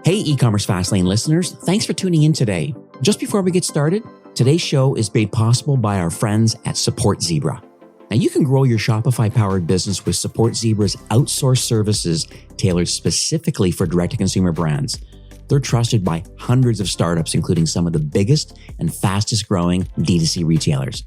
Hey, e-commerce Fastlane listeners, thanks for tuning in today. Just before we get started, today's show is made possible by our friends at Support Zebra. Now, you can grow your Shopify-powered business with Support Zebra's outsourced services tailored specifically for direct-to-consumer brands. They're trusted by hundreds of startups, including some of the biggest and fastest-growing D2C retailers.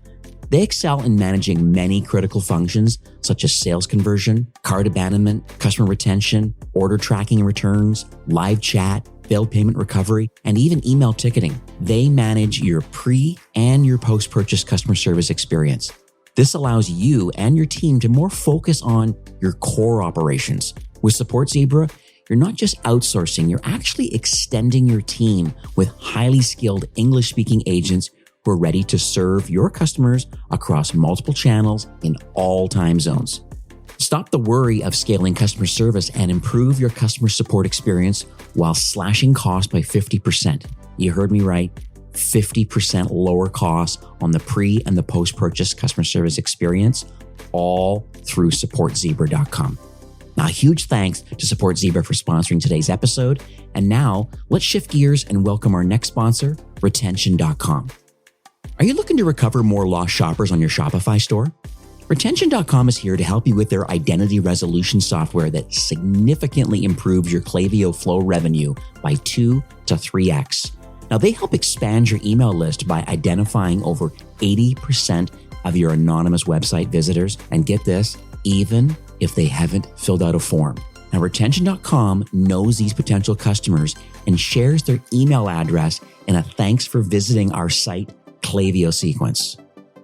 They excel in managing many critical functions, such as sales conversion, cart abandonment, customer retention, order tracking and returns, live chat, failed payment recovery, and even email ticketing. They manage your pre- and your post-purchase customer service experience. This allows you and your team to more focus on your core operations. With Support Zebra, you're not just outsourcing, you're actually extending your team with highly skilled English-speaking agents who are ready to serve your customers across multiple channels in all time zones. Stop the worry of scaling customer service and improve your customer support experience while slashing costs by 50%. You heard me right, 50% lower costs on the pre- and the post-purchase customer service experience, all through supportzebra.com. Now, a huge thanks to Support Zebra for sponsoring today's episode. And now, let's shift gears and welcome our next sponsor, retention.com. Are you looking to recover more lost shoppers on your Shopify store? Retention.com is here to help you with their identity resolution software that significantly improves your Klaviyo Flow revenue by 2 to 3x. Now, they help expand your email list by identifying over 80% of your anonymous website visitors. And get this, even if they haven't filled out a form. Now, retention.com knows these potential customers and shares their email address in a thanks for visiting our site Klaviyo sequence.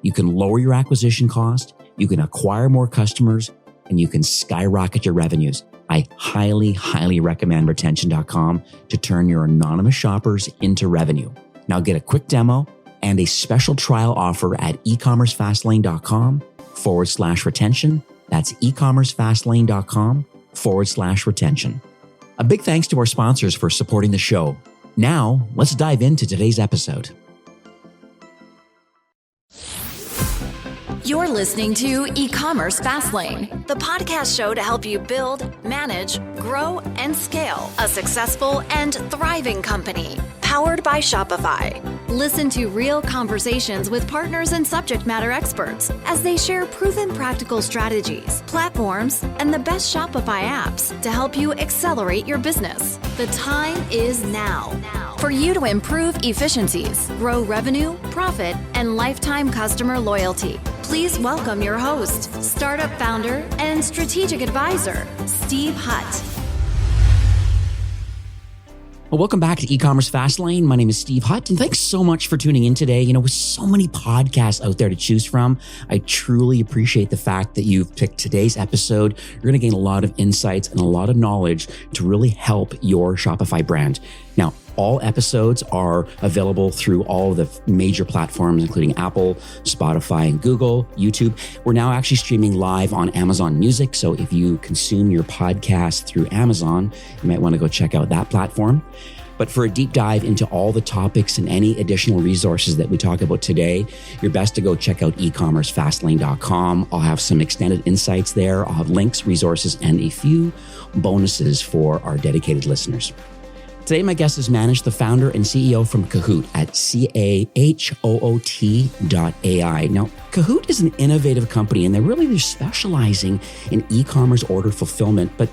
You can lower your acquisition cost, you can acquire more customers, and you can skyrocket your revenues. I highly recommend retention.com to turn your anonymous shoppers into revenue. Now get a quick demo and a special trial offer at ecommercefastlane.com/retention. That's ecommercefastlane.com/retention. A big thanks to our sponsors for supporting the show. Now, let's dive into today's episode. You're listening to E-commerce Fastlane, the podcast show to help you build, manage, grow, and scale a successful and thriving company, powered by Shopify. Listen to real conversations with partners and subject matter experts as they share proven practical strategies, platforms, and the best Shopify apps to help you accelerate your business. The time is now for you to improve efficiencies, grow revenue, profit, and lifetime customer loyalty. Please welcome your host, startup founder, and strategic advisor, Steve Hutt. Well, welcome back to E-commerce Fastlane. My name is Steve Hutt, and thanks so much for tuning in today. You know, with so many podcasts out there to choose from, I truly appreciate the fact that you've picked today's episode. You're going to gain a lot of insights and a lot of knowledge to really help your Shopify brand. Now, all episodes are available through all of the major platforms, including Apple, Spotify, and Google, YouTube. We're now actually streaming live on Amazon Music. So if you consume your podcast through Amazon, you might want to go check out that platform. But for a deep dive into all the topics and any additional resources that we talk about today, you're best to go check out ecommercefastlane.com. I'll have some extended insights there. I'll have links, resources, and a few bonuses for our dedicated listeners. Today, my guest is Manish, the founder and CEO from Cahoot at Cahoot.ai. Now, Cahoot is an innovative company, and they're specializing in e-commerce order fulfillment, but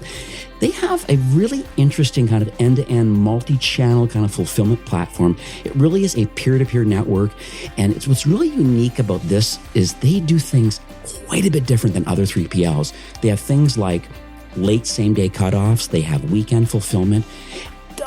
they have a really interesting kind of end-to-end multi-channel kind of fulfillment platform. It really is a peer-to-peer network, and what's really unique about this is they do things quite a bit different than other 3PLs. They have things like late same-day cutoffs. They have weekend fulfillment.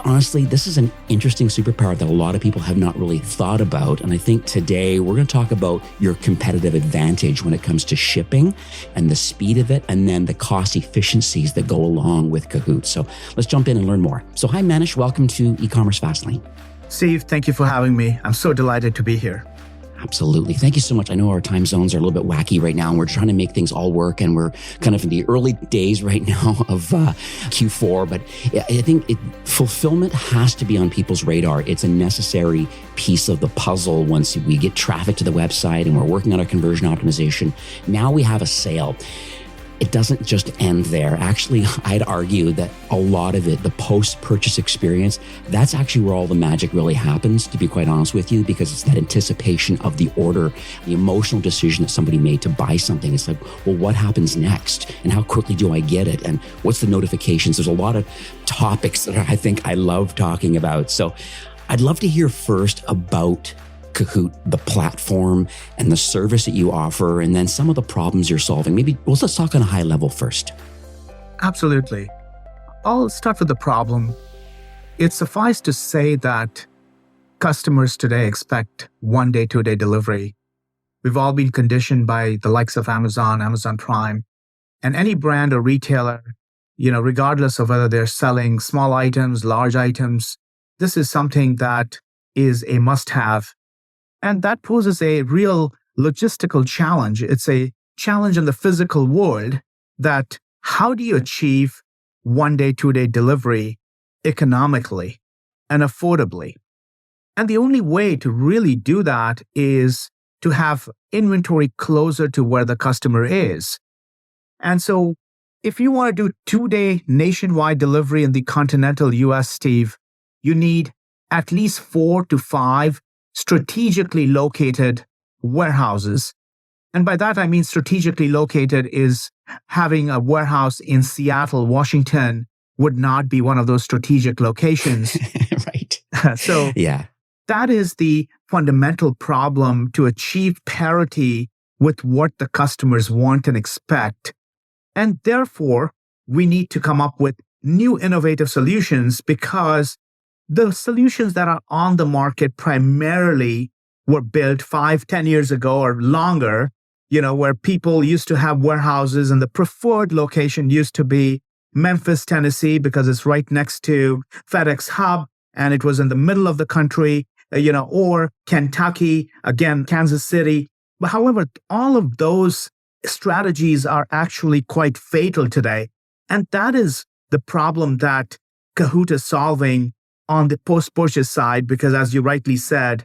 Honestly, this is an interesting superpower that a lot of people have not really thought about. And I think today we're going to talk about your competitive advantage when it comes to shipping and the speed of it, and then the cost efficiencies that go along with Cahoot. So let's jump in and learn more. So hi, Manish. Welcome to E-commerce Fastlane. Steve, thank you for having me. I'm so delighted to be here. Absolutely. Thank you so much. I know our time zones are a little bit wacky right now, and we're trying to make things all work, and we're kind of in the early days right now of Q4. But I think fulfillment has to be on people's radar. It's a necessary piece of the puzzle once we get traffic to the website and we're working on our conversion optimization. Now we have a sale. it doesn't just end there. Actually, I'd argue that a lot of it, the post-purchase experience, that's actually where all the magic really happens, to be quite honest with you, because it's that anticipation of the order, the emotional decision that somebody made to buy something. It's like, well, what happens next? And how quickly do I get it? And what's the notifications? There's a lot of topics that I think I love talking about. So I'd love to hear first about Cahoot, the platform and the service that you offer, and then some of the problems you're solving. Maybe let's talk on a high level first. Absolutely. I'll start with the problem. It suffices to say that customers today expect 1 day, 2 day delivery. We've all been conditioned by the likes of Amazon, Amazon Prime, and any brand or retailer, regardless of whether they're selling small items, large items, this is something that is a must-have. And that poses a real logistical challenge. It's a challenge in the physical world that how do you achieve 1 day, 2 day delivery economically and affordably? And the only way to really do that is to have inventory closer to where the customer is. And so if you want to do 2 day nationwide delivery in the continental US, Steve, you need at least 4 to 5 strategically located warehouses. And by that, I mean strategically located is having a warehouse in Seattle, Washington would not be one of those strategic locations. Right. So yeah, that is the fundamental problem to achieve parity with what the customers want and expect. And therefore, we need to come up with new innovative solutions because the solutions that are on the market primarily were built 5-10 years ago or longer, where people used to have warehouses and the preferred location used to be Memphis, Tennessee, because it's right next to FedEx Hub and it was in the middle of the country, or Kentucky, again, Kansas City. But however, all of those strategies are actually quite fatal today. And that is the problem that Cahoot is solving on the post-purchase side, because as you rightly said,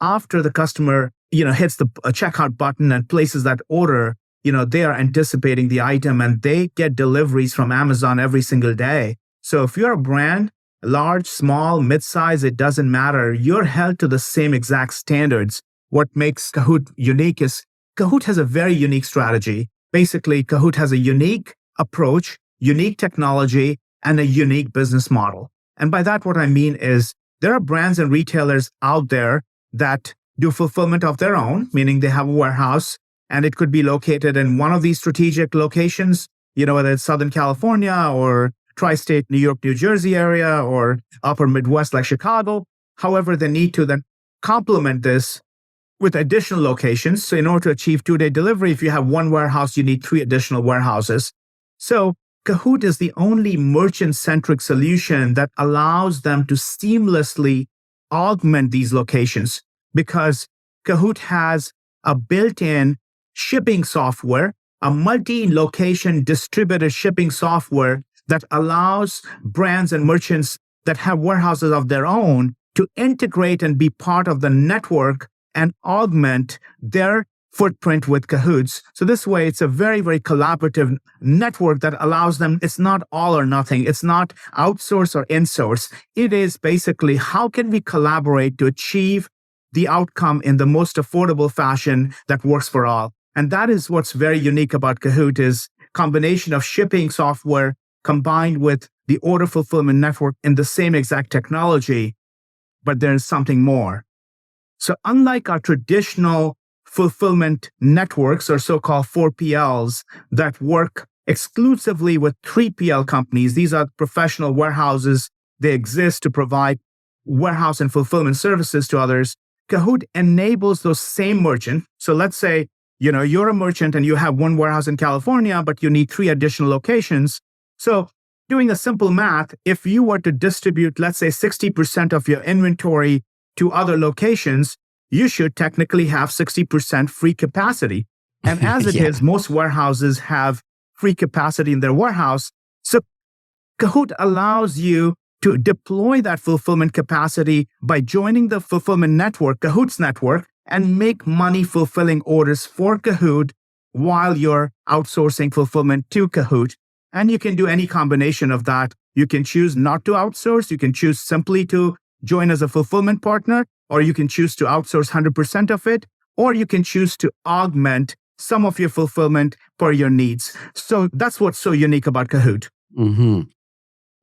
after the customer, hits the checkout button and places that order, they are anticipating the item and they get deliveries from Amazon every single day. So if you're a brand, large, small, mid-size, it doesn't matter. You're held to the same exact standards. What makes Cahoot unique is Cahoot has a very unique strategy. Basically, Cahoot has a unique approach, unique technology, and a unique business model. And by that, what I mean is there are brands and retailers out there that do fulfillment of their own, meaning they have a warehouse and it could be located in one of these strategic locations, whether it's Southern California or tri-state New York, New Jersey area or upper Midwest like Chicago. However, they need to then complement this with additional locations. So in order to achieve 2 day delivery, if you have one warehouse, you need 3 additional warehouses. So Cahoot is the only merchant-centric solution that allows them to seamlessly augment these locations because Cahoot has a built-in shipping software, a multi-location distributed shipping software that allows brands and merchants that have warehouses of their own to integrate and be part of the network and augment their footprint with Cahoot's. So this way, it's a very, very collaborative network that allows them, it's not all or nothing. It's not outsource or insource. It is basically how can we collaborate to achieve the outcome in the most affordable fashion that works for all. And that is what's very unique about Cahoot is combination of shipping software combined with the order fulfillment network in the same exact technology, but there's something more. So unlike our traditional fulfillment networks or so-called 4PLs that work exclusively with 3PL companies, these are professional warehouses. They exist to provide warehouse and fulfillment services to others. Cahoot enables those same merchants. So let's say, you're a merchant and you have one warehouse in California, but you need 3 additional locations. So doing a simple math, if you were to distribute, let's say 60% of your inventory to other locations, you should technically have 60% free capacity. And as it is, most warehouses have free capacity in their warehouse. So Cahoot allows you to deploy that fulfillment capacity by joining the fulfillment network, Cahoot's network, and make money fulfilling orders for Cahoot while you're outsourcing fulfillment to Cahoot. And you can do any combination of that. You can choose not to outsource. You can choose simply to join as a fulfillment partner, or you can choose to outsource 100% of it, or you can choose to augment some of your fulfillment per your needs. So that's what's so unique about Cahoot. Mm-hmm.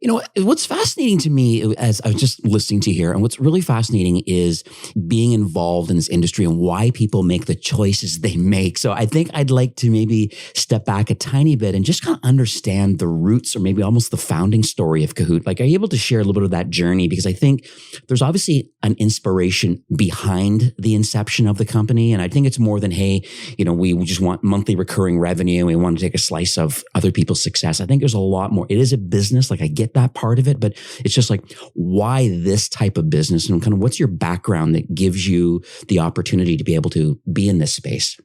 You know, what's fascinating to me as I was just listening to here, and what's really fascinating is being involved in this industry and why people make the choices they make. So I think I'd like to maybe step back a tiny bit and just kind of understand the roots or maybe almost the founding story of Cahoot. Like, are you able to share a little bit of that journey? Because I think there's obviously an inspiration behind the inception of the company. And I think it's more than, hey, you know, we just want monthly recurring revenue. We want to take a slice of other people's success. I think there's a lot more. It is a business. Like, I get that part of it, but it's just like, why this type of business, and kind of what's your background that gives you the opportunity to be able to be in this space?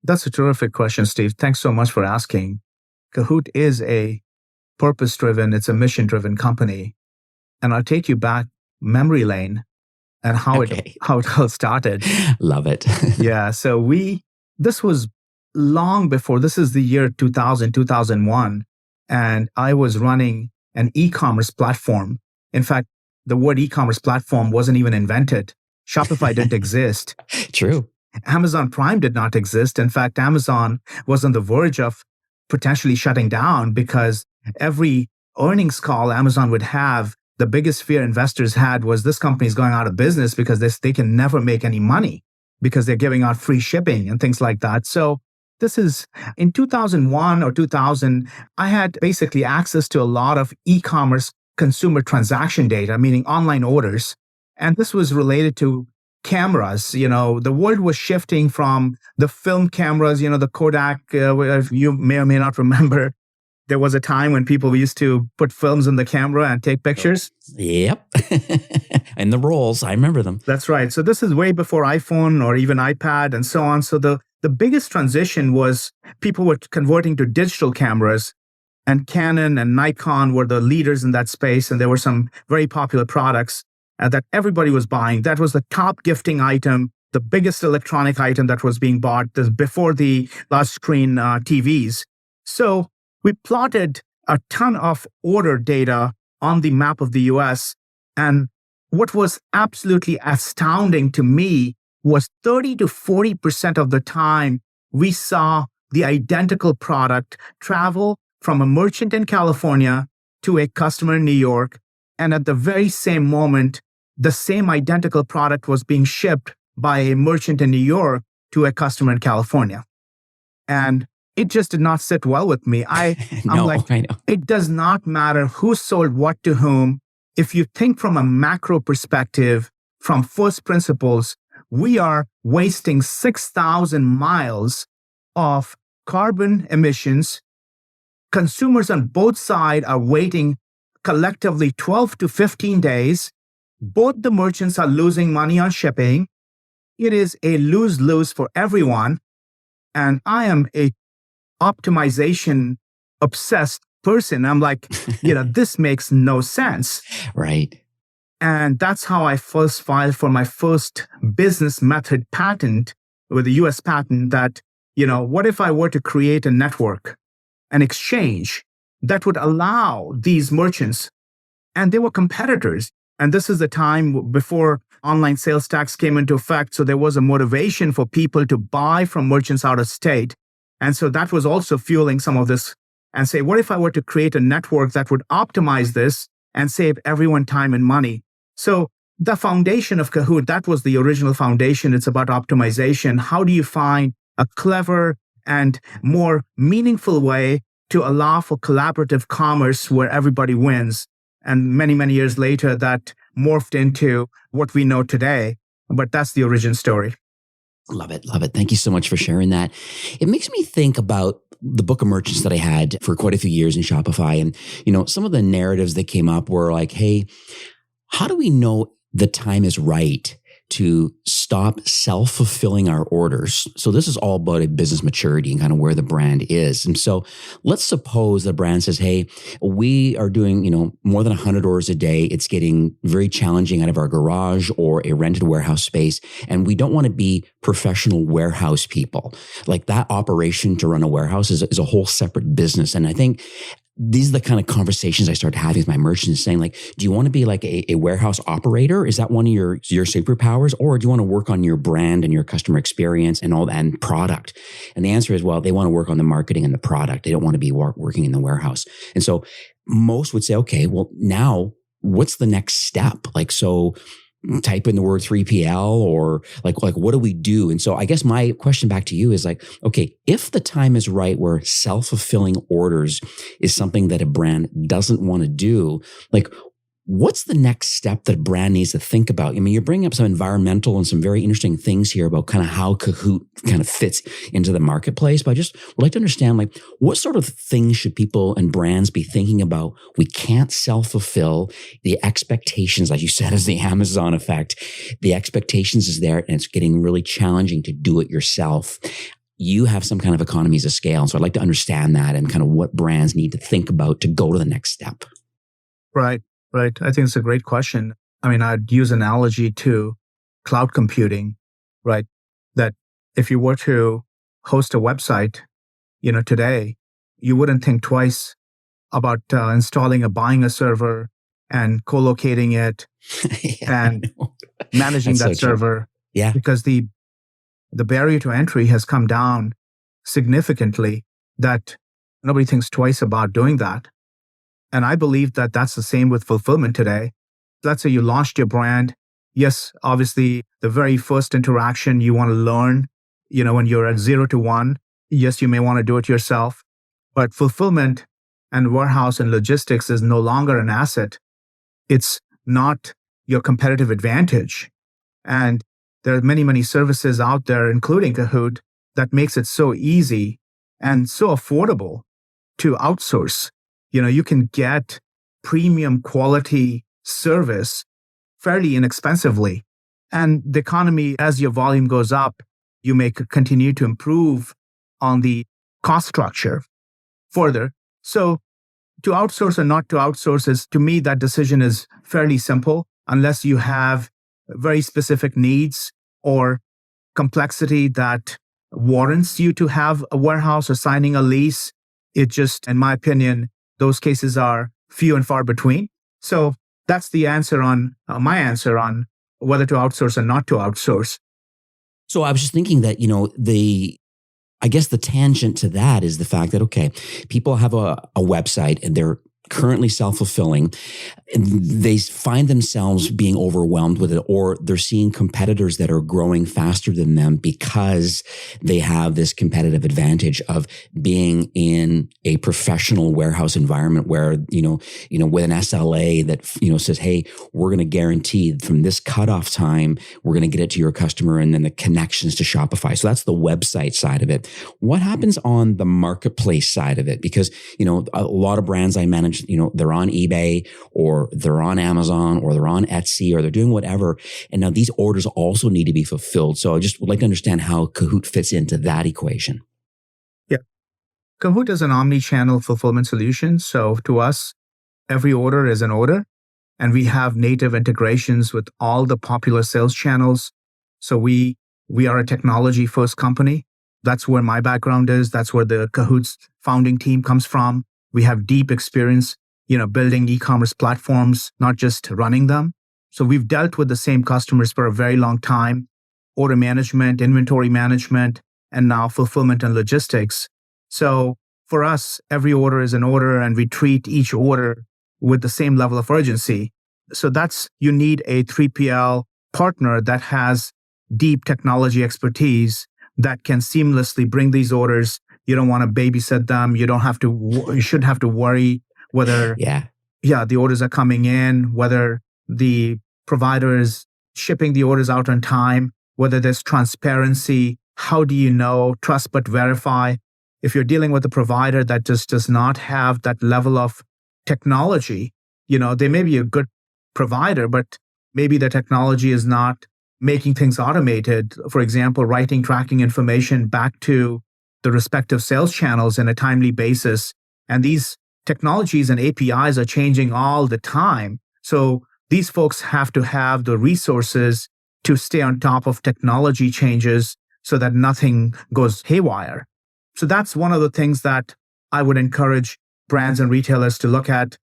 That's a terrific question, Steve. Thanks so much for asking. Cahoot is a purpose-driven, it's a mission-driven company. And I'll take you back memory lane and how it all started. Love it. Yeah. So this was long before, this is the year 2000, 2001. And I was running an e-commerce platform. In fact, the word e-commerce platform wasn't even invented. Shopify didn't exist. True. Amazon Prime did not exist. In fact, Amazon was on the verge of potentially shutting down because every earnings call Amazon would have, the biggest fear investors had was this company is going out of business because they can never make any money because they're giving out free shipping and things like that. So this is in 2001 or 2000, I had basically access to a lot of e-commerce consumer transaction data, meaning online orders. And this was related to cameras. You know, the world was shifting from the film cameras, you know, the Kodak, you may or may not remember. There was a time when people used to put films in the camera and take pictures. Yep. And the rolls, I remember them. That's right. So this is way before iPhone or even iPad and so on. So the biggest transition was people were converting to digital cameras, and Canon and Nikon were the leaders in that space. And there were some very popular products that everybody was buying. That was the top gifting item, the biggest electronic item that was being bought before the large screen TVs. So we plotted a ton of order data on the map of the US. And what was absolutely astounding to me was 30 to 40% of the time we saw the identical product travel from a merchant in California to a customer in New York. And at the very same moment, the same identical product was being shipped by a merchant in New York to a customer in California. And it just did not sit well with me. I'm like, it does not matter who sold what to whom. If you think from a macro perspective, from first principles, we are wasting 6,000 miles of carbon emissions. Consumers on both sides are waiting collectively 12 to 15 days. Both the merchants are losing money on shipping. It is a lose-lose for everyone. And I am a optimization obsessed person. I'm like, this makes no sense. Right. And that's how I first filed for my first business method patent with the US patent that, what if I were to create a network, an exchange that would allow these merchants, and they were competitors. And this is the time before online sales tax came into effect. So there was a motivation for people to buy from merchants out of state. And so that was also fueling some of this, and say, what if I were to create a network that would optimize this and save everyone time and money? So the foundation of Cahoot, that was the original foundation. It's about optimization. How do you find a clever and more meaningful way to allow for collaborative commerce where everybody wins? And many, many years later, that morphed into what we know today. But that's the origin story. Love it. Love it. Thank you so much for sharing that. It makes me think about the book of merchants that I had for quite a few years in Shopify. And, some of the narratives that came up were like, hey, how do we know the time is right to stop self-fulfilling our orders. So this is all about a business maturity and kind of where the brand is. And so let's suppose the brand says, hey, we are doing, more than 100 orders a day. It's getting very challenging out of our garage or a rented warehouse space. And we don't want to be professional warehouse people. Like that operation to run a warehouse is a whole separate business. And I think these are the kind of conversations I started having with my merchants, saying like, do you want to be like a warehouse operator? Is that one of your superpowers? Or do you want to work on your brand and your customer experience and all that and product? And the answer is, well, they want to work on the marketing and the product. They don't want to be working in the warehouse. And so most would say, okay, well, now what's the next step? Like, so type in the word 3PL or like what do we do? And so I guess my question back to you is like, okay, if the time is right where self-fulfilling orders is something that a brand doesn't want to do, like what's the next step that a brand needs to think about? I mean, you're bringing up some environmental and some very interesting things here about kind of how Cahoot kind of fits into the marketplace. But I just would like to understand, like, what sort of things should people and brands be thinking about? We can't self-fulfill. The expectations, like you said, is the Amazon effect. The expectations is there, and it's getting really challenging to do it yourself. You have some kind of economies of scale. So I'd like to understand that and kind of what brands need to think about to go to the next step. Right. I think it's a great question. I mean, I'd use an analogy to cloud computing, right? That if you were to host a website, today, you wouldn't think twice about buying a server and co-locating it and managing that server. True. Yeah. Because the barrier to entry has come down significantly, that nobody thinks twice about doing that. And I believe that that's the same with fulfillment today. Let's say you launched your brand. Yes, obviously, the very first interaction you want to learn, when you're at 0 to 1, yes, you may want to do it yourself. But fulfillment and warehouse and logistics is no longer an asset. It's not your competitive advantage. And there are many, many services out there, including Cahoot, that makes it so easy and so affordable to outsource. You can get premium quality service fairly inexpensively. And the economy, as your volume goes up, you may continue to improve on the cost structure further. So to outsource or not to outsource is, to me, that decision is fairly simple, unless you have very specific needs or complexity that warrants you to have a warehouse or signing a lease. It just, in my opinion, those cases are few and far between. So that's the answer on my answer on whether to outsource or not to outsource. So I was just thinking that, I guess the tangent to that is the fact that, okay, people have a website and they're currently self-fulfilling, and they find themselves being overwhelmed with it, or they're seeing competitors that are growing faster than them because they have this competitive advantage of being in a professional warehouse environment where, with an SLA that, says, hey, we're going to guarantee from this cutoff time, we're going to get it to your customer, and then the connections to Shopify. So that's the website side of it. What happens on the marketplace side of it? Because, a lot of brands I manage, they're on eBay or they're on Amazon or they're on Etsy or they're doing whatever. And now these orders also need to be fulfilled. So I just would like to understand how Cahoot fits into that equation. Yeah. Cahoot is an omni-channel fulfillment solution. So to us, every order is an order, and we have native integrations with all the popular sales channels. So we are a technology first company. That's where my background is. That's where the Cahoot's founding team comes from. We have deep experience, building e-commerce platforms, not just running them. So we've dealt with the same customers for a very long time: order management, inventory management, and now fulfillment and logistics. So for us, every order is an order, and we treat each order with the same level of urgency. So you need a 3PL partner that has deep technology expertise that can seamlessly bring these orders. You don't want to babysit them. You shouldn't have to worry whether the orders are coming in, whether the provider is shipping the orders out on time, whether there's transparency. How do you know? Trust but verify. If you're dealing with a provider that just does not have that level of technology, they may be a good provider, but maybe the technology is not making things automated. For example, writing tracking information back to the respective sales channels on a timely basis. And these technologies and APIs are changing all the time. So these folks have to have the resources to stay on top of technology changes so that nothing goes haywire. So that's one of the things that I would encourage brands and retailers to look at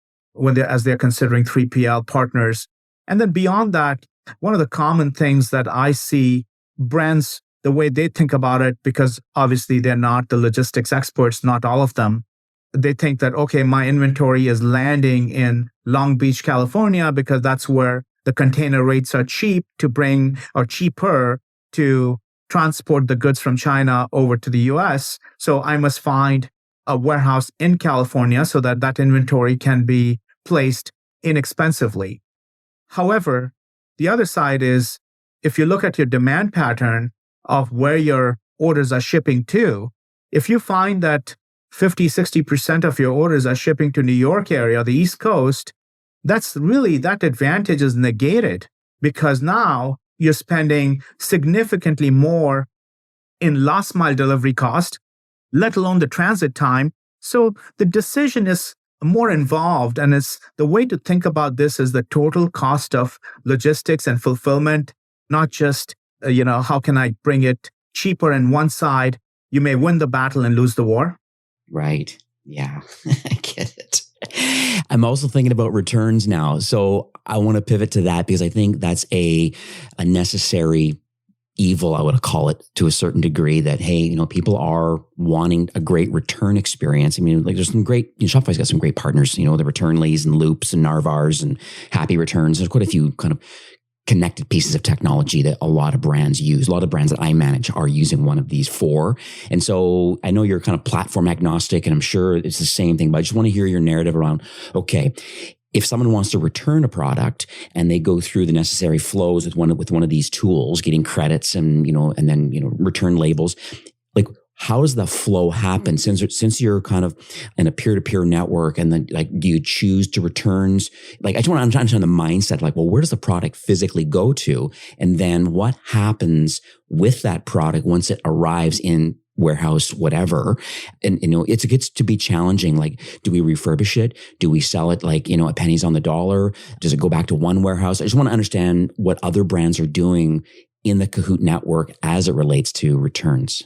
as they're considering 3PL partners. And then beyond that, one of the common things that I see brands, the way they think about it, because obviously they're not the logistics experts, not all of them, they think that, okay, my inventory is landing in Long Beach, California, because that's where the container rates are cheap to bring, or cheaper to transport the goods from China over to the US. So I must find a warehouse in California so that that inventory can be placed inexpensively. However, the other side is, if you look at your demand pattern of where your orders are shipping to, if you find that 50-60% of your orders are shipping to New York area, the East Coast, that advantage is negated, because now you're spending significantly more in last mile delivery cost, let alone the transit time. So the decision is more involved, and it's the way to think about this is the total cost of logistics and fulfillment, not just how can I bring it cheaper on one side. You may win the battle and lose the war. Right. Yeah, I get it. I'm also thinking about returns now. So I want to pivot to that because I think that's a necessary evil, I would call it, to a certain degree, that, hey, people are wanting a great return experience. I mean, like, there's some great, Shopify's got some great partners, the Returnlys and Loops and Narvars and Happy Returns. There's quite a few kind of connected pieces of technology that a lot of brands use. A lot of brands that I manage are using one of these four. And so I know you're kind of platform agnostic, and I'm sure it's the same thing, but I just want to hear your narrative around, okay, if someone wants to return a product and they go through the necessary flows with one of these tools, getting credits and then return labels, like, how does the flow happen? Since you're kind of in a peer-to-peer network, and then, like, do you choose to returns? Like, I just want to understand the mindset. Like, well, where does the product physically go to, and then what happens with that product once it arrives in warehouse, whatever? And it gets to be challenging. Like, do we refurbish it? Do we sell it like at pennies on the dollar? Does it go back to one warehouse? I just want to understand what other brands are doing in the Cahoot network as it relates to returns.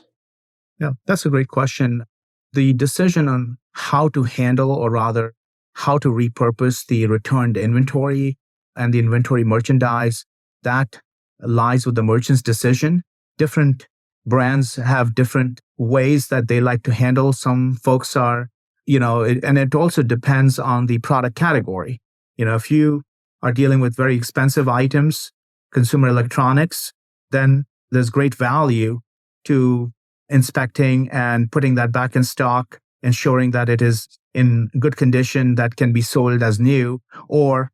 Yeah, that's a great question. The decision on how to handle, or rather how to repurpose the returned inventory and the inventory merchandise, that lies with the merchant's decision. Different brands have different ways that they like to handle. Some folks are, and it also depends on the product category. If you are dealing with very expensive items, consumer electronics, then there's great value to inspecting and putting that back in stock, ensuring that it is in good condition, that can be sold as new, or,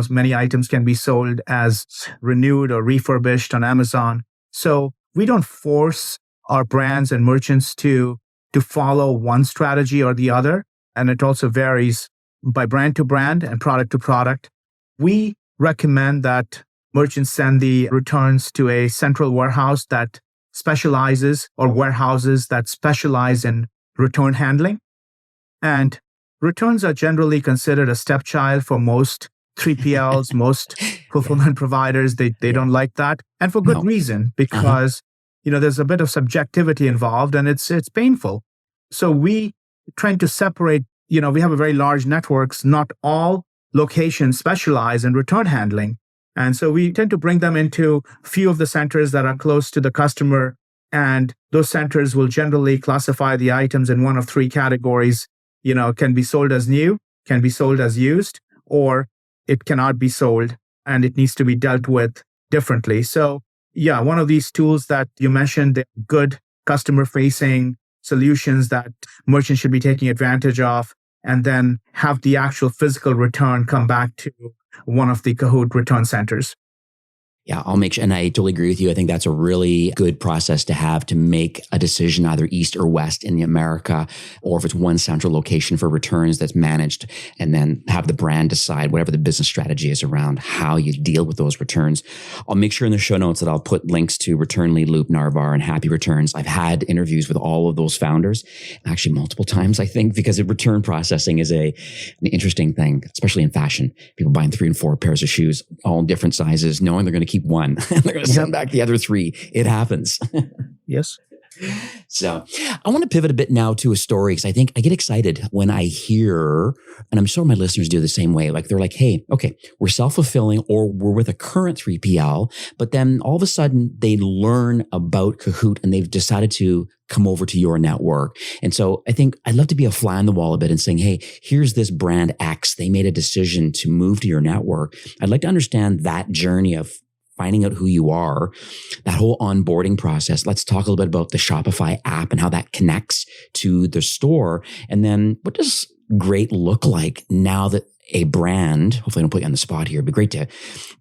many items can be sold as renewed or refurbished on Amazon. So we don't force our brands and merchants to follow one strategy or the other. And it also varies by brand to brand and product to product. We recommend that merchants send the returns to a central warehouse that specializes, or warehouses that specialize in return handling. And returns are generally considered a stepchild for most 3PLs, most fulfillment providers. They don't like that. And for good reason, because there's a bit of subjectivity involved, and it's painful. So we trying to separate, we have a very large networks. Not all locations specialize in return handling. And so we tend to bring them into a few of the centers that are close to the customer. And those centers will generally classify the items in one of three categories. Can be sold as new, can be sold as used, or it cannot be sold and it needs to be dealt with differently. So yeah, one of these tools that you mentioned, the good customer-facing solutions that merchants should be taking advantage of, and then have the actual physical return come back to one of the Cahoot return centers. Yeah, I'll make sure. And I totally agree with you. I think that's a really good process to have to make a decision either east or west in the America, or if it's one central location for returns that's managed, and then have the brand decide whatever the business strategy is around how you deal with those returns. I'll make sure in the show notes that I'll put links to Return Lead Loop, Narvar, and Happy Returns. I've had interviews with all of those founders, actually multiple times, I think, because return processing is an interesting thing, especially in fashion. People buying 3 and 4 pairs of shoes, all in different sizes, knowing they're going to keep one and they're going to send back the other 3. It happens. Yes. So I want to pivot a bit now to a story, because I think I get excited when I hear, and I'm sure my listeners do the same way. Like they're like, hey, okay, we're self-fulfilling, or we're with a current 3PL, but then all of a sudden they learn about Cahoot and they've decided to come over to your network. And so I think I'd love to be a fly on the wall a bit and saying, hey, here's this brand X. They made a decision to move to your network. I'd like to understand that journey of finding out who you are, that whole onboarding process. Let's talk a little bit about the Shopify app and how that connects to the store. And then what does great look like now that a brand, hopefully I don't put you on the spot here, it'd be great to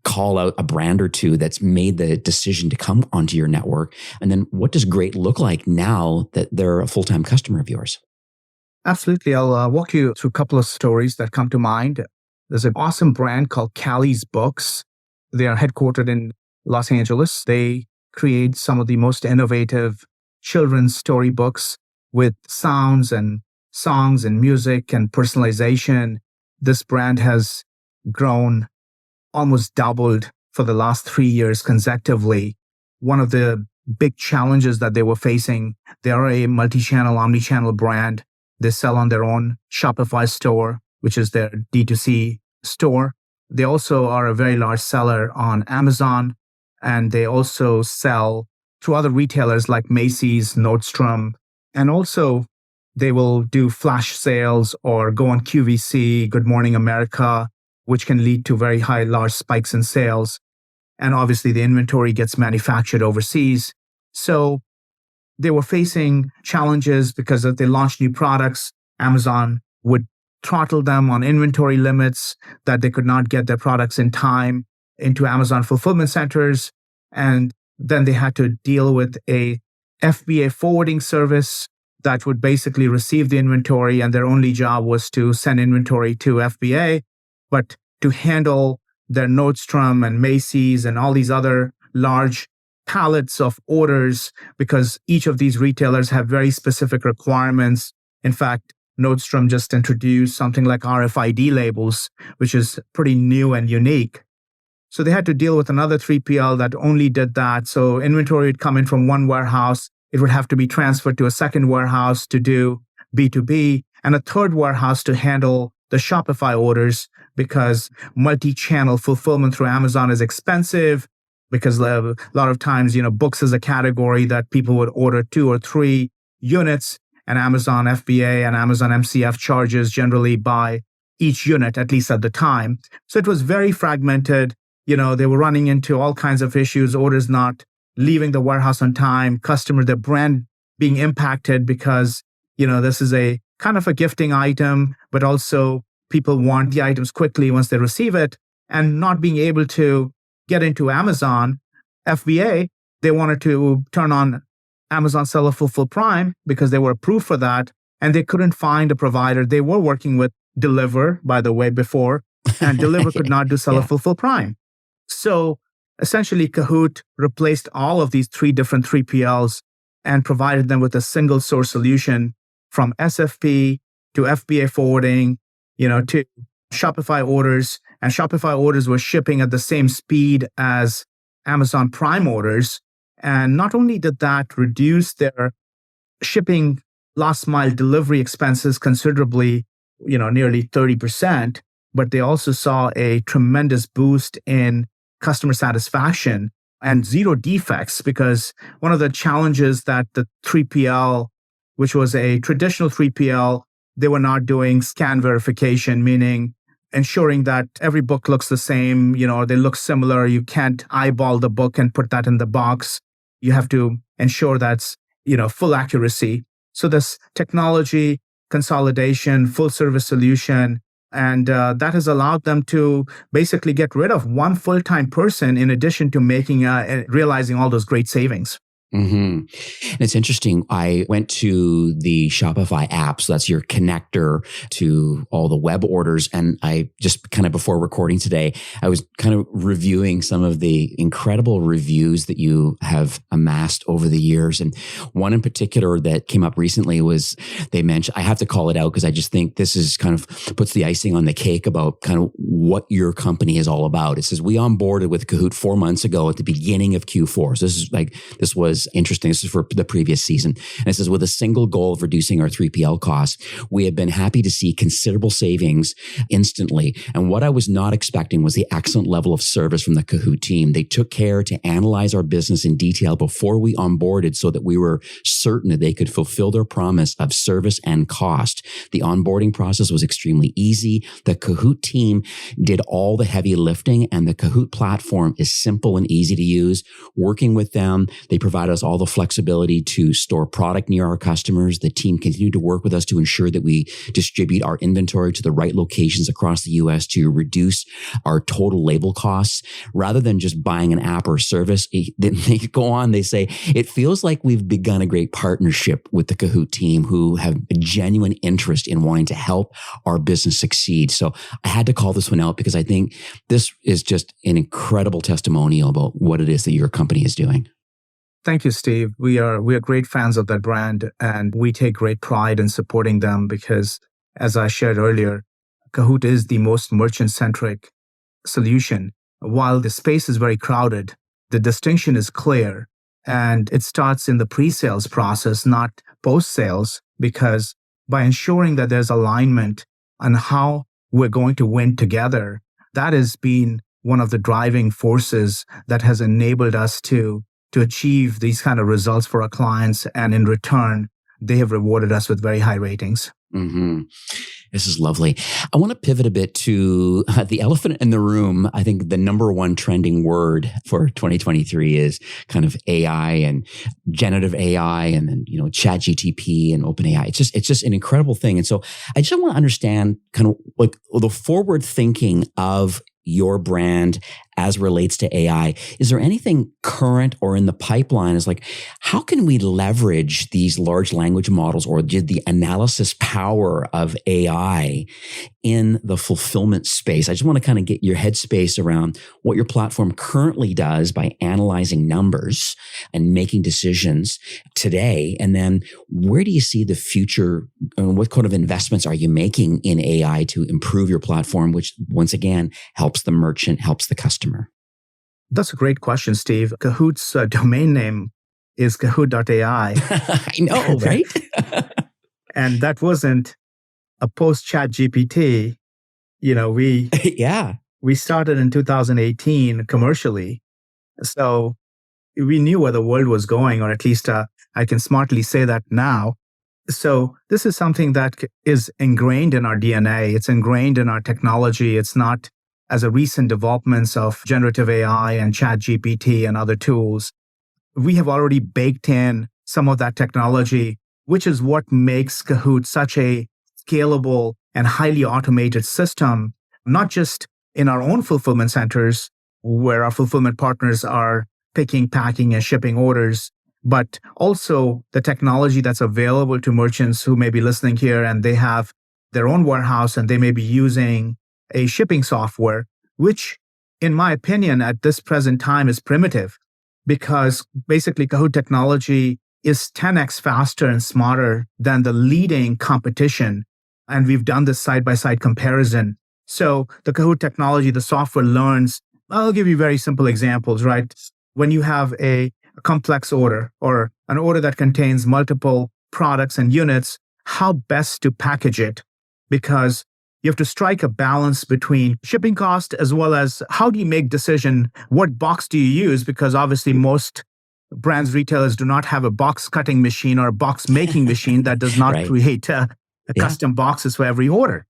call out a brand or two that's made the decision to come onto your network. And then what does great look like now that they're a full-time customer of yours? Absolutely. I'll walk you through a couple of stories that come to mind. There's an awesome brand called Cali's Books. They are headquartered in Los Angeles. They create some of the most innovative children's storybooks with sounds and songs and music and personalization. This brand has grown, almost doubled for the last 3 years consecutively. One of the big challenges that they were facing, they are a multi-channel, omni-channel brand. They sell on their own Shopify store, which is their D2C store. They also are a very large seller on Amazon, and they also sell through other retailers like Macy's, Nordstrom, and also they will do flash sales or go on QVC, Good Morning America, which can lead to very high, large spikes in sales. And obviously the inventory gets manufactured overseas. So they were facing challenges because if they launched new products, Amazon would throttle them on inventory limits, that they could not get their products in time into Amazon fulfillment centers. And then they had to deal with a FBA forwarding service that would basically receive the inventory, and their only job was to send inventory to FBA. But to handle their Nordstrom and Macy's and all these other large pallets of orders, because each of these retailers have very specific requirements. In fact, Nordstrom just introduced something like RFID labels, which is pretty new and unique. So they had to deal with another 3PL that only did that. So inventory would come in from one warehouse. It would have to be transferred to a second warehouse to do B2B, and a third warehouse to handle the Shopify orders, because multi-channel fulfillment through Amazon is expensive, because a lot of times, books is a category that people would order 2 or 3 units, and Amazon FBA and Amazon MCF charges generally by each unit, at least at the time. So it was very fragmented. They were running into all kinds of issues, orders not leaving the warehouse on time, their brand being impacted because, this is a kind of a gifting item, but also people want the items quickly once they receive it, and not being able to get into Amazon FBA. They wanted to turn on Amazon Seller Fulfill Prime because they were approved for that, and they couldn't find a provider. They were working with Deliver, by the way, before, and Deliver could not do Seller Fulfill Prime. So essentially, Cahoot replaced all of these 3 different 3PLs and provided them with a single source solution, from SFP to FBA forwarding, to Shopify orders. And Shopify orders were shipping at the same speed as Amazon Prime orders. And not only did that reduce their shipping last mile delivery expenses considerably, nearly 30%, but they also saw a tremendous boost in customer satisfaction and 0 defects, because one of the challenges that the 3PL, which was a traditional 3PL, they were not doing scan verification, meaning ensuring that every book looks the same, they look similar. You can't eyeball the book and put that in the box. You have to ensure that's, full accuracy. So this technology consolidation, full service solution And that has allowed them to basically get rid of one full-time person in addition to realizing all those great savings. Mm-hmm. And it's interesting. I went to the Shopify app. So that's your connector to all the web orders. And I just kind of before recording today, I was kind of reviewing some of the incredible reviews that you have amassed over the years. And one in particular that came up recently was they mentioned, I have to call it out because I just think this is kind of puts the icing on the cake about kind of what your company is all about. It says, we onboarded with Cahoot 4 months ago at the beginning of Q4. So this was interesting. This is for the previous season. And it says, with a single goal of reducing our 3PL costs, we have been happy to see considerable savings instantly. And what I was not expecting was the excellent level of service from the Cahoot team. They took care to analyze our business in detail before we onboarded so that we were certain that they could fulfill their promise of service and cost. The onboarding process was extremely easy. The Cahoot team did all the heavy lifting, and the Cahoot platform is simple and easy to use. Working with them, they provide us all the flexibility to store product near our customers. The team continued to work with us to ensure that we distribute our inventory to the right locations across the U.S. to reduce our total label costs. Rather than just buying an app or service, they go on, they say, it feels like we've begun a great partnership with the Cahoot team who have a genuine interest in wanting to help our business succeed. So I had to call this one out because I think this is just an incredible testimonial about what it is that your company is doing. Thank you, Steve. We are great fans of that brand, and we take great pride in supporting them because, as I shared earlier, Cahoot is the most merchant-centric solution. While the space is very crowded, the distinction is clear, and it starts in the pre-sales process, not post-sales, because by ensuring that there's alignment on how we're going to win together, that has been one of the driving forces that has enabled us to achieve these kind of results for our clients. And in return, they have rewarded us with very high ratings. Mm-hmm. This is lovely. I want to pivot a bit to the elephant in the room. I think the number one trending word for 2023 is kind of AI and generative AI and then, ChatGPT and OpenAI. It's just an incredible thing. And so I just want to understand kind of like the forward thinking of your brand as relates to AI. Is there anything current or in the pipeline? Is like, how can we leverage these large language models or the analysis power of AI in the fulfillment space? I just want to kind of get your headspace around what your platform currently does by analyzing numbers and making decisions today. And then where do you see the future and what kind of investments are you making in AI to improve your platform, which once again helps the merchant, helps the customer? That's a great question, Steve. Cahoot's domain name is Cahoot.ai. I know, right? And that wasn't a post-chat GPT. We started in 2018 commercially. So we knew where the world was going, or at least I can smartly say that now. So this is something that is ingrained in our DNA. It's ingrained in our technology. It's not as a recent developments of generative AI and ChatGPT and other tools. We have already baked in some of that technology, which is what makes Cahoot such a scalable and highly automated system, not just in our own fulfillment centers, where our fulfillment partners are picking, packing, and shipping orders, but also the technology that's available to merchants who may be listening here and they have their own warehouse and they may be using a shipping software, which, in my opinion, at this present time is primitive because basically Cahoot technology is 10x faster and smarter than the leading competition. And we've done this side-by-side comparison. So the Cahoot technology, the software learns. I'll give you very simple examples, right? When you have a complex order or an order that contains multiple products and units, how best to package it? Because you have to strike a balance between shipping cost as well as how do you make decision, what box do you use? Because obviously most brands, retailers do not have a box cutting machine or a box making machine that does not create custom boxes for every order.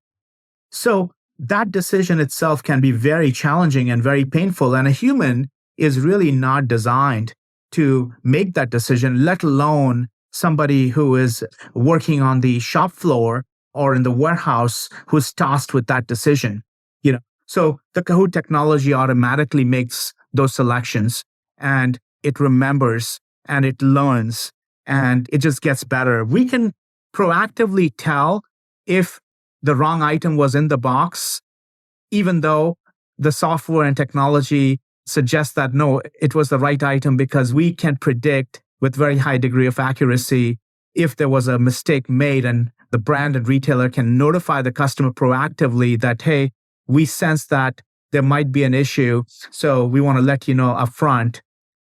So that decision itself can be very challenging and very painful. And a human is really not designed to make that decision, let alone somebody who is working on the shop floor or in the warehouse who's tasked with that decision. So the Cahoot technology automatically makes those selections, and it remembers and it learns, and it just gets better. We can proactively tell if the wrong item was in the box, even though the software and technology suggests that no, it was the right item, because we can predict with very high degree of accuracy if there was a mistake made, and the brand and retailer can notify the customer proactively that, hey, we sense that there might be an issue, so we want to let you know upfront.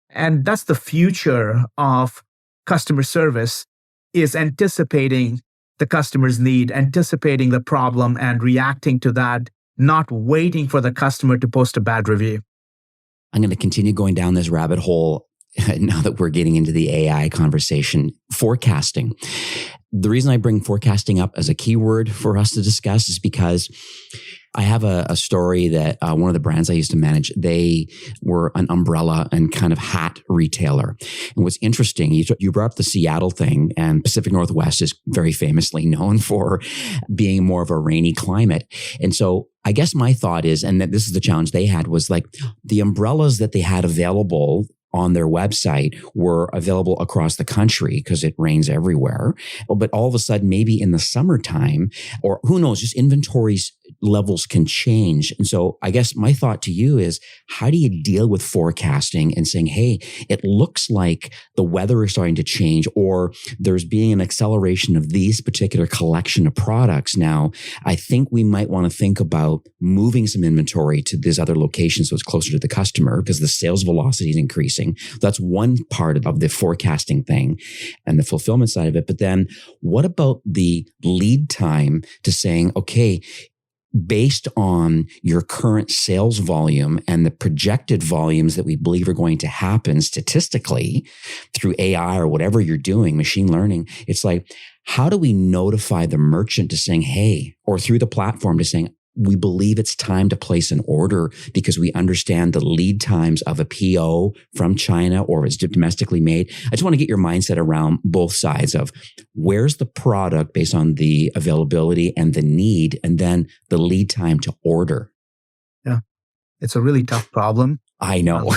And that's the future of customer service, is anticipating the customer's need, anticipating the problem and reacting to that, not waiting for the customer to post a bad review. I'm going to continue going down this rabbit hole now that we're getting into the AI conversation. Forecasting. The reason I bring forecasting up as a keyword for us to discuss is because I have a story that one of the brands I used to manage, they were an umbrella and kind of hat retailer. And what's interesting, you brought up the Seattle thing, and Pacific Northwest is very famously known for being more of a rainy climate. And so I guess my thought is, and that this is the challenge they had, was like the umbrellas that they had available on their website were available across the country because it rains everywhere. But all of a sudden, maybe in the summertime, or who knows, just inventories levels can change. And so I guess my thought to you is, how do you deal with forecasting and saying, hey, it looks like the weather is starting to change, or there's being an acceleration of these particular collection of products. Now, I think we might want to think about moving some inventory to these other locations so it's closer to the customer because the sales velocity is increasing. That's one part of the forecasting thing and the fulfillment side of it. But then what about the lead time to saying, okay, based on your current sales volume and the projected volumes that we believe are going to happen statistically through AI or whatever you're doing, machine learning, it's like, how do we notify the merchant to saying, hey, or through the platform to saying, we believe it's time to place an order because we understand the lead times of a PO from China or it's domestically made. I just want to get your mindset around both sides of where's the product based on the availability and the need, and then the lead time to order. Yeah, it's a really tough problem. I know.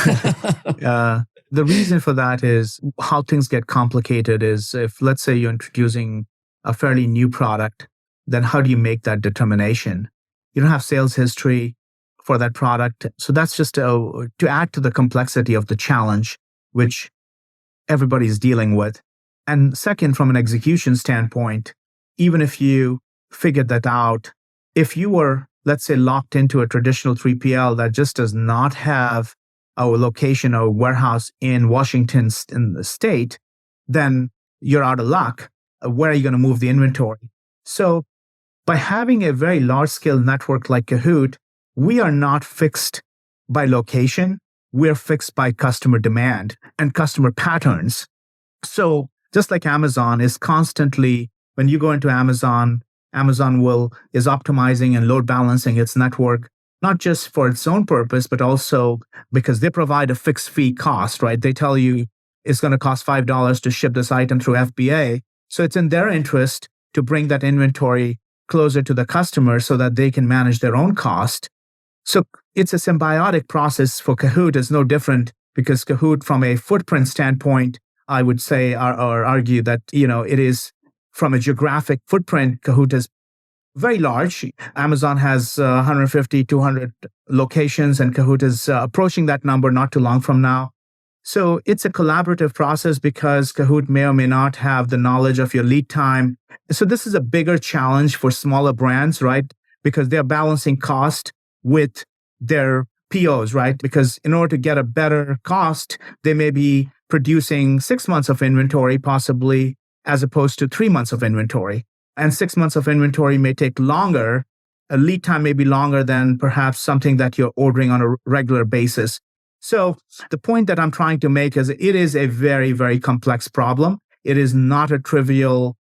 The reason for that is how things get complicated is if, let's say, you're introducing a fairly new product, then how do you make that determination? You don't have sales history for that product. So that's just to add to the complexity of the challenge, which everybody's dealing with. And second, from an execution standpoint, even if you figured that out, if you were, let's say, locked into a traditional 3PL that just does not have a location or warehouse in Washington in the state, then you're out of luck. Where are you going to move the inventory? So by having a very large-scale network like Cahoot, we are not fixed by location. We're fixed by customer demand and customer patterns. So just like Amazon is constantly, when you go into Amazon is optimizing and load balancing its network, not just for its own purpose, but also because they provide a fixed fee cost, right? They tell you it's going to cost $5 to ship this item through FBA. So it's in their interest to bring that inventory closer to the customer so that they can manage their own cost. So it's a symbiotic process for Cahoot. It's no different because Cahoot, from a footprint standpoint, I would say or argue that, it is from a geographic footprint, Cahoot is very large. Amazon has 150, 200 locations, and Cahoot is approaching that number not too long from now. So it's a collaborative process because Cahoot may or may not have the knowledge of your lead time. So this is a bigger challenge for smaller brands, right? Because they're balancing cost with their POs, right? Because in order to get a better cost, they may be producing 6 months of inventory possibly as opposed to 3 months of inventory. And 6 months of inventory may take longer. A lead time may be longer than perhaps something that you're ordering on a regular basis. So the point that I'm trying to make is it is a very, very complex problem. It is not a trivial,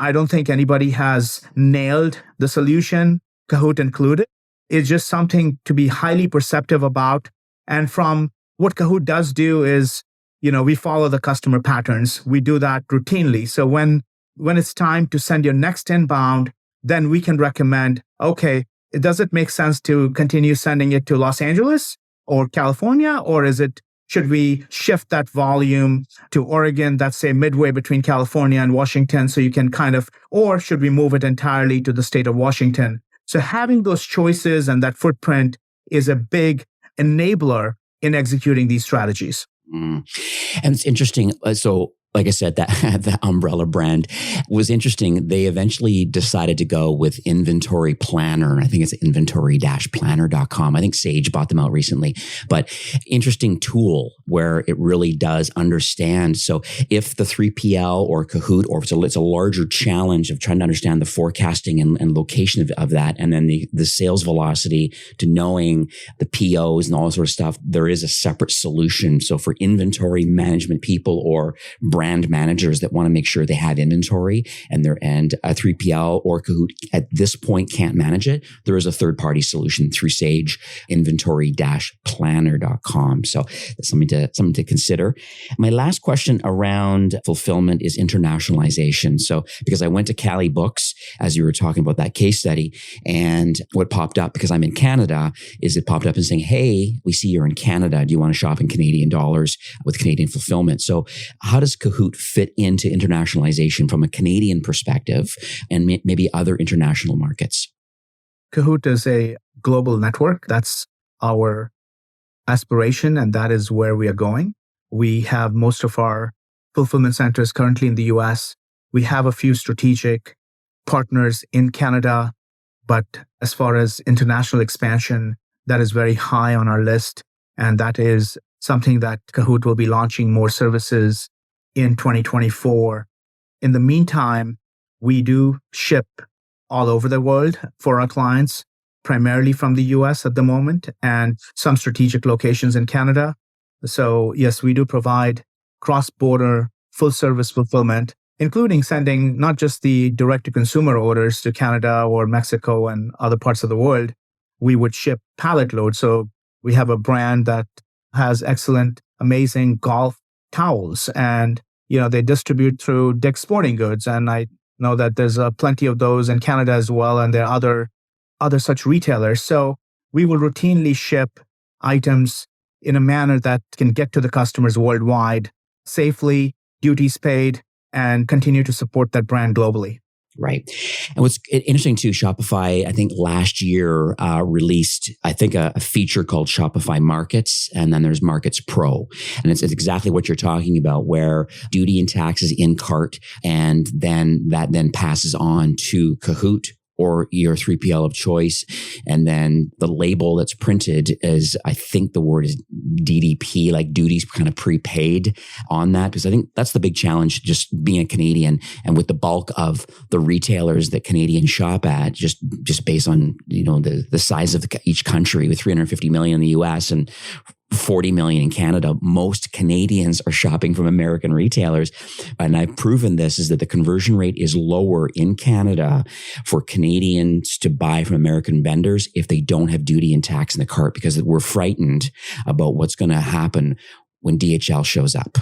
I don't think anybody has nailed the solution, Cahoot included. It's just something to be highly perceptive about. And from what Cahoot does do is, we follow the customer patterns. We do that routinely. So when it's time to send your next inbound, then we can recommend, okay, does it make sense to continue sending it to Los Angeles or California? Or should we shift that volume to Oregon, that's say midway between California and Washington, so you can or should we move it entirely to the state of Washington? So having those choices and that footprint is a big enabler in executing these strategies. And it's interesting. So, like I said, that umbrella brand was interesting. They eventually decided to go with Inventory Planner. I think it's inventory-planner.com. I think Sage bought them out recently, but interesting tool where it really does understand. So if the 3PL or Cahoot, or it's a larger challenge of trying to understand the forecasting and location of that, and then the sales velocity to knowing the POs and all that sort of stuff, there is a separate solution. So for inventory management people or brand managers that want to make sure they have inventory and a 3PL or Cahoot at this point can't manage it, there is a third-party solution through Sage, inventory-planner.com. So that's something to consider. My last question around fulfillment is internationalization. So because I went to Cali Books as you were talking about that case study, and what popped up, because I'm in Canada, is it popped up and saying, hey, we see you're in Canada. Do you want to shop in Canadian dollars with Canadian fulfillment? So how does Cahoot fit into internationalization from a Canadian perspective and maybe other international markets? Cahoot is a global network. That's our aspiration, and that is where we are going. We have most of our fulfillment centers currently in the US. We have a few strategic partners in Canada, but as far as international expansion, that is very high on our list. And that is something that Cahoot will be launching more services in 2024. In the meantime, we do ship all over the world for our clients, primarily from the US at the moment, and some strategic locations in Canada. So yes, we do provide cross-border full-service fulfillment, including sending not just the direct-to-consumer orders to Canada or Mexico and other parts of the world. We would ship pallet loads. So we have a brand that has excellent, amazing golf towels, and they distribute through Dick's Sporting Goods, and I know that there's plenty of those in Canada as well, and there are other such retailers. So we will routinely ship items in a manner that can get to the customers worldwide safely, duties paid, and continue to support that brand globally. Right. And what's interesting too, Shopify, I think last year released, I think a feature called Shopify Markets, and then there's Markets Pro. And it's exactly what you're talking about, where duty and taxes in cart, and then that passes on to Cahoot or your 3PL of choice. And then the label that's printed is, I think the word is DDP, like duties kind of prepaid on that. Because I think that's the big challenge, just being a Canadian and with the bulk of the retailers that Canadians shop at, just based on, the size of each country, with 350 million in the US and 40 million in Canada. Most Canadians are shopping from American retailers. And I've proven this, is that the conversion rate is lower in Canada for Canadians to buy from American vendors if they don't have duty and tax in the cart, because we're frightened about what's going to happen when DHL shows up,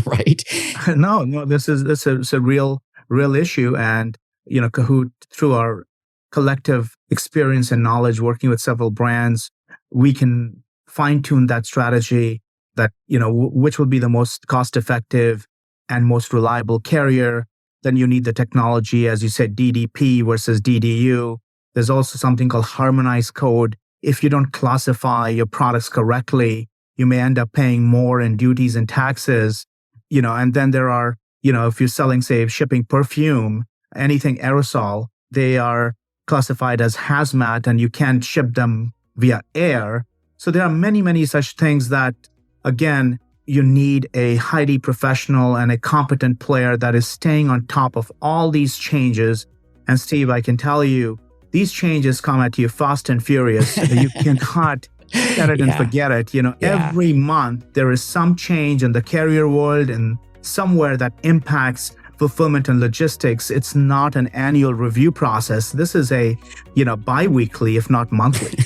right? No, this is a real issue. And, Cahoot, through our collective experience and knowledge working with several brands, we can fine-tune that strategy that, which will be the most cost-effective and most reliable carrier. Then you need the technology, as you said, DDP versus DDU. There's also something called harmonized code. If you don't classify your products correctly, you may end up paying more in duties and taxes, and then there are, if you're selling, say, shipping perfume, anything aerosol, they are classified as hazmat and you can't ship them via air. So there are many, many such things that, again, you need a highly professional and a competent player that is staying on top of all these changes. And Steve, I can tell you, these changes come at you fast and furious. You cannot set it and forget it. Every month there is some change in the carrier world and somewhere that impacts fulfillment and logistics. It's not an annual review process. This is a, bi-weekly, if not monthly.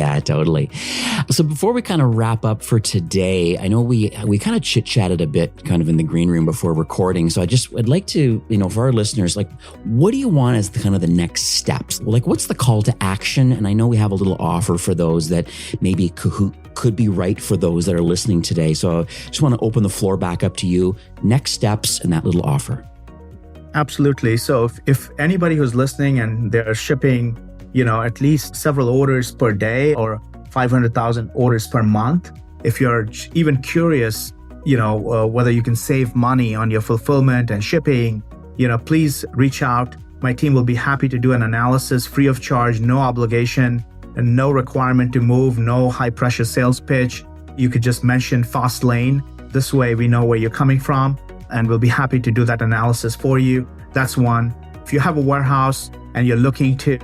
Yeah, totally. So before we kind of wrap up for today, I know we kind of chit-chatted a bit kind of in the green room before recording. So I'd like to, for our listeners, like, what do you want as kind of the next steps? Like, what's the call to action? And I know we have a little offer for those that maybe Cahoot could be right for those that are listening today. So I just want to open the floor back up to you. Next steps and that little offer. Absolutely. So if anybody who's listening and they're shipping, at least several orders per day or 500,000 orders per month, if you're even curious, whether you can save money on your fulfillment and shipping, please reach out. My team will be happy to do an analysis free of charge, no obligation, and no requirement to move, no high pressure sales pitch. You could just mention Fastlane. This way we know where you're coming from, and we'll be happy to do that analysis for you. That's one. If you have a warehouse and you're looking to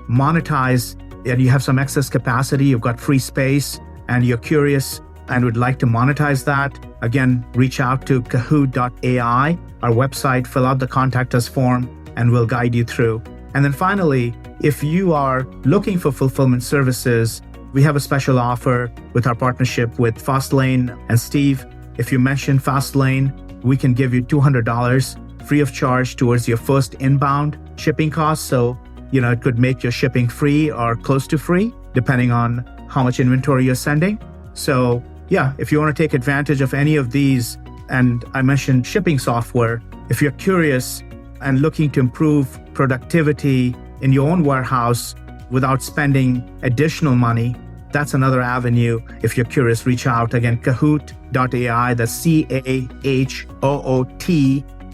monetize and you have some excess capacity, you've got free space and you're curious and would like to monetize that, again, reach out to Cahoot.ai, our website, fill out the contact us form, and we'll guide you through. And then finally, if you are looking for fulfillment services, we have a special offer with our partnership with Fastlane and Steve. If you mention Fastlane, we can give you $200 free of charge towards your first inbound shipping cost. So, it could make your shipping free or close to free, depending on how much inventory you're sending. So, if you want to take advantage of any of these, and I mentioned shipping software, if you're curious and looking to improve productivity in your own warehouse without spending additional money, that's another avenue. If you're curious, reach out. Again, Cahoot.ai, that's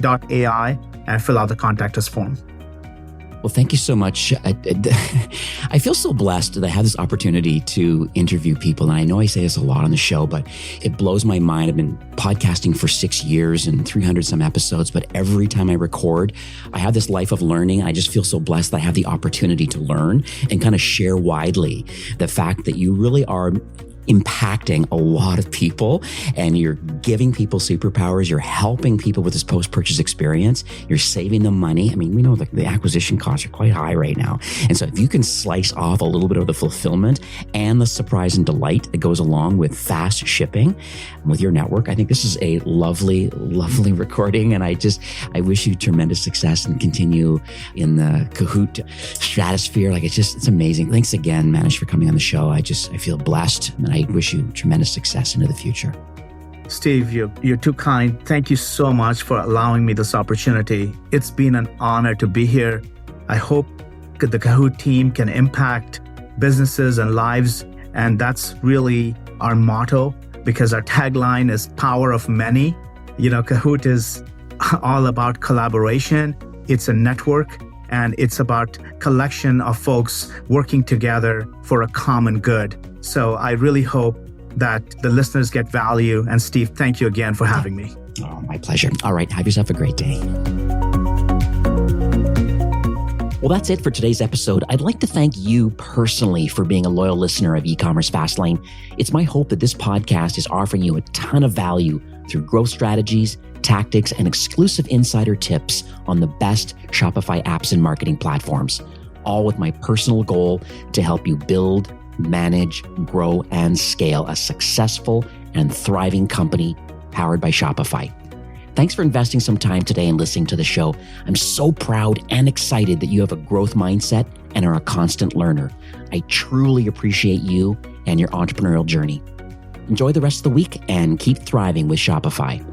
Cahoot.ai, and fill out the contact us form. Well, thank you so much. I feel so blessed that I have this opportunity to interview people. And I know I say this a lot on the show, but it blows my mind. I've been podcasting for 6 years and 300 some episodes, but every time I record, I have this life of learning. I just feel so blessed that I have the opportunity to learn and kind of share widely the fact that you really are impacting a lot of people and you're giving people superpowers. You're helping people with this post-purchase experience. You're saving them money. I mean, we know the acquisition costs are quite high right now. And so if you can slice off a little bit of the fulfillment and the surprise and delight that goes along with fast shipping with your network, I think this is a lovely, lovely recording. And I wish you tremendous success and continue in the Cahoot stratosphere. It's amazing. Thanks again, Manish, for coming on the show. I feel blessed. And I wish you tremendous success into the future. Steve, you're too kind. Thank you so much for allowing me this opportunity. It's been an honor to be here. I hope the Cahoot team can impact businesses and lives. And that's really our motto, because our tagline is power of many. Cahoot is all about collaboration. It's a network, and it's about collection of folks working together for a common good. So I really hope that the listeners get value. And Steve, thank you again for having me. Oh, my pleasure. All right. Have yourself a great day. Well, that's it for today's episode. I'd like to thank you personally for being a loyal listener of E-commerce Fastlane. It's my hope that this podcast is offering you a ton of value through growth strategies, tactics, and exclusive insider tips on the best Shopify apps and marketing platforms, all with my personal goal to help you build, manage, grow, and scale a successful and thriving company powered by Shopify. Thanks for investing some time today and listening to the show. I'm so proud and excited that you have a growth mindset and are a constant learner. I truly appreciate you and your entrepreneurial journey. Enjoy the rest of the week and keep thriving with Shopify.